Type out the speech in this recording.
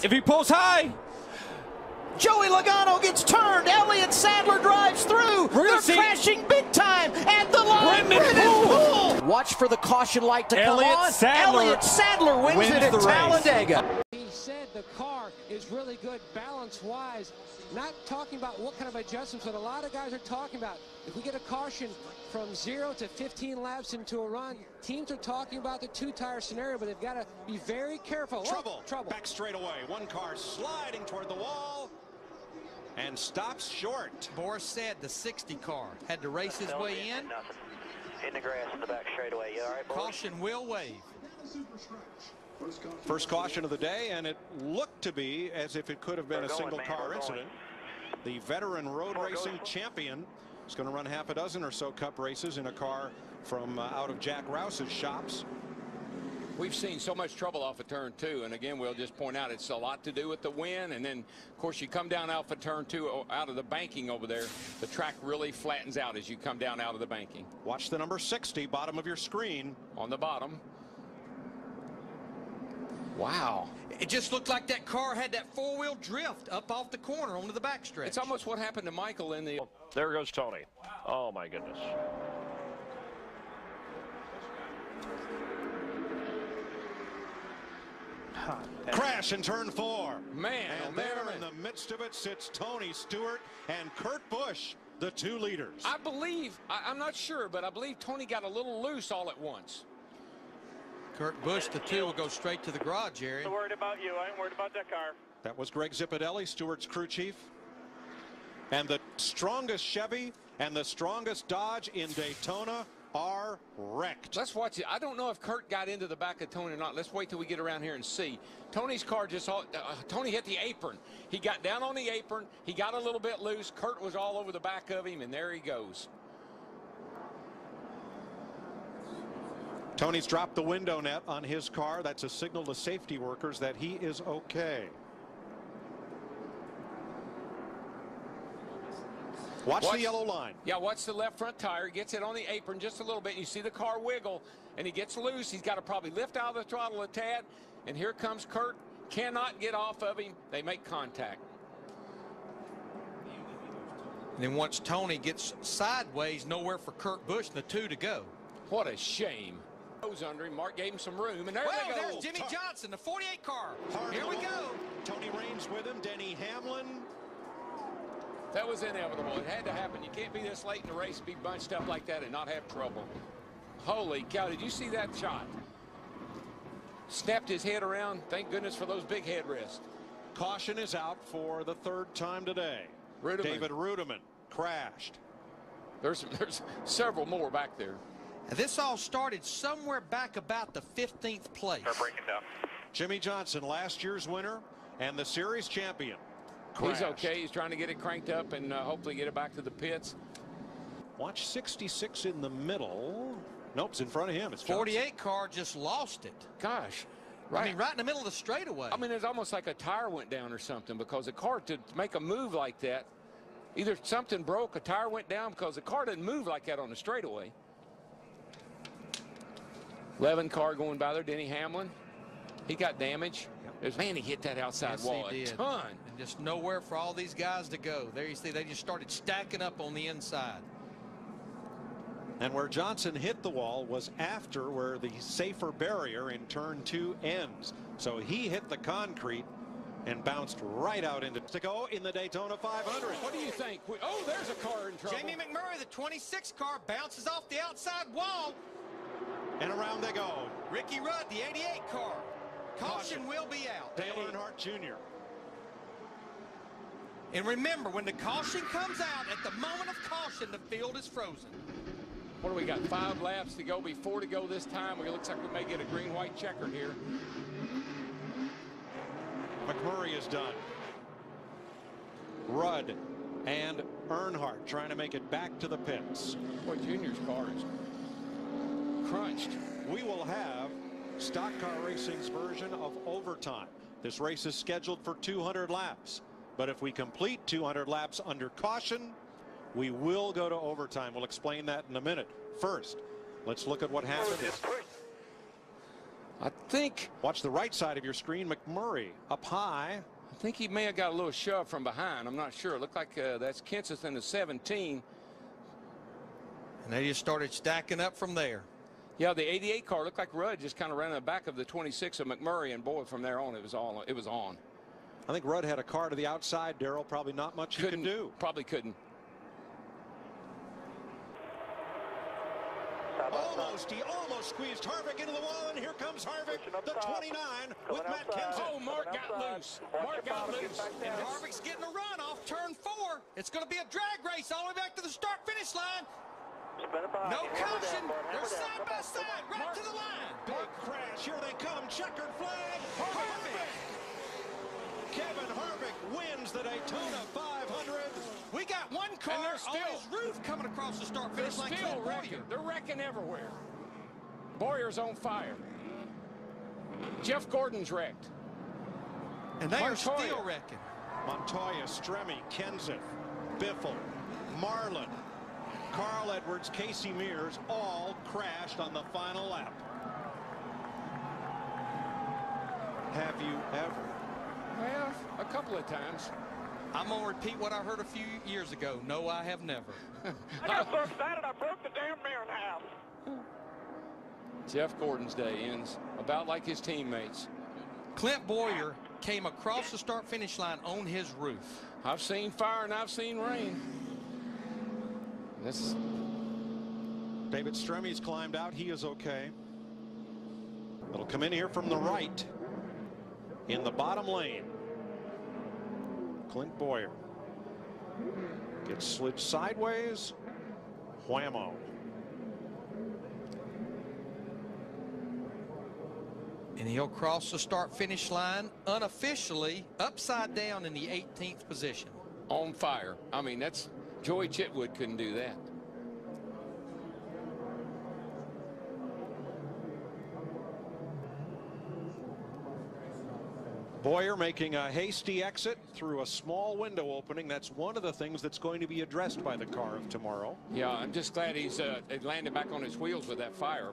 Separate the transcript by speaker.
Speaker 1: If he pulls high.
Speaker 2: Joey Logano gets turned. Elliott Sadler drives through. They're crashing big time. And the line, Brendan Poole. Watch for the caution light to come on. Elliott Sadler wins it at Talladega.
Speaker 3: He said the car is really good balance-wise. Not talking about what kind of adjustments, but a lot of guys are talking about. If we get a caution from 0 to 15 laps into a run, teams are talking about the two-tire scenario, but they've got to be very careful.
Speaker 4: Trouble.
Speaker 3: Trouble.
Speaker 4: Back straight away. One car sliding toward the wall and stops short.
Speaker 2: Boris said the 60 car had to race his way in.
Speaker 5: In the grass in the back straightaway. You all right, boys?
Speaker 2: Caution will wave.
Speaker 4: First caution of the day, and it looked to be as if it could have been a single car incident. The veteran road racing champion is going to run half a dozen or so cup races in a car from out of Jack Rouse's shops.
Speaker 6: We've seen so much trouble off of turn 2, and again we'll just point out it's a lot to do with the wind, and then of course you come down off of turn 2 out of the banking over there, the track really flattens out as you come down out of the banking.
Speaker 4: Watch the number 60 bottom of your screen.
Speaker 6: On the bottom. Wow.
Speaker 2: It just looked like that car had that four-wheel drift up off the corner onto the backstretch.
Speaker 6: It's almost what happened to Michael in the...
Speaker 7: There goes Tony. Oh my goodness.
Speaker 4: Crash in turn 4.
Speaker 6: Man,
Speaker 4: and there in the midst of it sits Tony Stewart and Kurt Busch, the 2 leaders.
Speaker 6: I believe, I'm not sure, but I believe Tony got a little loose all at once.
Speaker 2: Kurt Busch, the 2 will go straight to the garage, Jerry.
Speaker 5: I'm worried about you. I ain't worried about that car.
Speaker 4: That was Greg Zipadelli, Stewart's crew chief. And the strongest Chevy and the strongest Dodge in Daytona are wrecked.
Speaker 6: Let's watch it. I don't know if Kurt got into the back of Tony or not. Let's wait till we get around here and see. Tony's car just Tony hit the apron. He got down on the apron. He got a little bit loose. Kurt was all over the back of him, and there he goes.
Speaker 4: Tony's dropped the window net on his car. That's a signal to safety workers that he is okay. Watch the yellow line.
Speaker 6: Yeah, watch the left front tire. Gets it on the apron just a little bit. You see the car wiggle, and he gets loose. He's got to probably lift out of the throttle a tad. And here comes Kurt. Cannot get off of him. They make contact.
Speaker 2: And then once Tony gets sideways, nowhere for Kurt Busch and the 2 to go.
Speaker 6: What a shame. Goes under him. Mark gave him some room, and there they go.
Speaker 2: There's Jimmy Johnson, the 48 car. Here we go.
Speaker 4: Tony Raines with him. Denny Hamlin.
Speaker 6: That was inevitable. It had to happen. You can't be this late in the race, be bunched up like that, and not have trouble. Holy cow, did you see that shot? Snapped his head around. Thank goodness for those big headrests.
Speaker 4: Caution is out for the 3rd time today.
Speaker 6: Rudiman.
Speaker 4: David Rudiman crashed.
Speaker 6: There's several more back there.
Speaker 2: And this all started somewhere back about the 15th place.
Speaker 5: Start breaking down.
Speaker 4: Jimmy Johnson, last year's winner and the series champion.
Speaker 6: He's okay. He's trying to get it cranked up and hopefully get it back to the pits.
Speaker 4: Watch 66 in the middle. Nope, it's in front of him. It's
Speaker 2: 48 car just lost it.
Speaker 6: Gosh. Right.
Speaker 2: I mean, right in the middle of the straightaway.
Speaker 6: I mean, it's almost like a tire went down or something, because the car, to make a move like that, either something broke, a tire went down, because the car doesn't move like that on the straightaway. 11 car going by there, Denny Hamlin. He got damage. Man, he hit that outside wall a ton.
Speaker 2: And just nowhere for all these guys to go. There you see, they just started stacking up on the inside.
Speaker 4: And where Johnson hit the wall was after where the safer barrier in turn 2 ends. So he hit the concrete and bounced right out into to go in the Daytona 500.
Speaker 6: What do you think? Oh, there's a car in trouble.
Speaker 2: Jamie McMurray, the 26 car, bounces off the outside wall.
Speaker 4: And around they go.
Speaker 2: Ricky Rudd, the 88 car. Caution will be out.
Speaker 4: Dale Earnhardt Jr.
Speaker 2: And remember, when the caution comes out, at the moment of caution, the field is frozen.
Speaker 6: What do we got? 5 laps to go, 4 to go this time. It looks like we may get a green-white checker here.
Speaker 4: McMurray is done. Rudd and Earnhardt trying to make it back to the pits.
Speaker 6: Boy, Junior's car is crunched.
Speaker 4: We will have Stock Car Racing's version of overtime. This race is scheduled for 200 laps, but if we complete 200 laps under caution, we will go to overtime. We'll explain that in a minute. First, let's look at what happened.
Speaker 6: I think.
Speaker 4: Watch the right side of your screen. McMurray up high.
Speaker 6: I think he may have got a little shove from behind. I'm not sure. It looked like that's Kenseth in the 17.
Speaker 1: And they just started stacking up from there.
Speaker 6: Yeah, the 88 car looked like Rudd just kind of ran in the back of the 26 of McMurray, and boy, from there on, it was on.
Speaker 4: I think Rudd had a car to the outside, Darrell. Probably not much he could do.
Speaker 6: Probably couldn't.
Speaker 4: He almost squeezed Harvick into the wall, and here comes Harvick, the 29, with Matt Kenseth.
Speaker 6: Oh, Mark got loose. Mark got loose.
Speaker 1: And Harvick's getting a run off turn 4. It's going to be a drag race all the way back to the start-finish line. No caution. They're side by side, right to the line.
Speaker 4: Big crash. Here they come. Checkered flag. Harvick. Kevin Harvick wins the Daytona 500.
Speaker 1: We got one car on his roof coming across the start-finish line.
Speaker 6: Still wrecking. They're wrecking everywhere. Bowyer's on fire. Jeff Gordon's wrecked.
Speaker 1: And they are still wrecking.
Speaker 4: Montoya, Stremme, Kenseth, Biffle, Marlin, Carl Edwards, Casey Mears all crashed on the final lap. Have you ever?
Speaker 6: Well, a couple of times.
Speaker 1: I'm going to repeat what I heard a few years ago. No, I have never.
Speaker 5: I got so excited I broke the damn mirror in half.
Speaker 6: Jeff Gordon's day ends about like his teammates.
Speaker 1: Clint Bowyer came across the start-finish line on his roof.
Speaker 6: I've seen fire and I've seen rain.
Speaker 4: David Stremme's climbed out. He is okay. It'll come in here from the right in the bottom lane. Clint Bowyer gets slid sideways. Whammo.
Speaker 1: And he'll cross the start-finish line unofficially upside down in the 18th position.
Speaker 6: On fire. I mean, that's Joey Chitwood couldn't do that.
Speaker 4: Bowyer making a hasty exit through a small window opening. That's one of the things that's going to be addressed by the car of tomorrow.
Speaker 6: Yeah, I'm just glad he's landed back on his wheels with that fire.